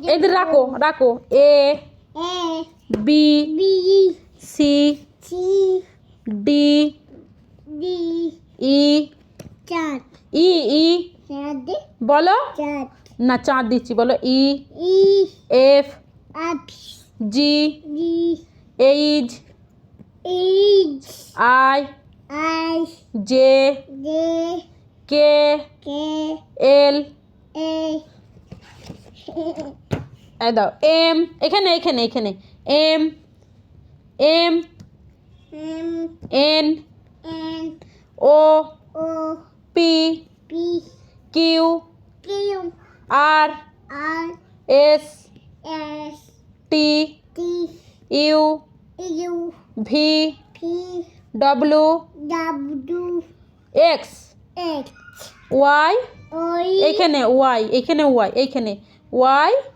এদের রাখো রাখো A B C D E E E বলো না চাঁদ দিচ্ছি বলো E F G H I J K L দাও এম এখানে এখানে এখানে M M N O P Q R S T U V W X Y এখানে ওয়াই এখানে ওয়াই এইখানে ওয়াই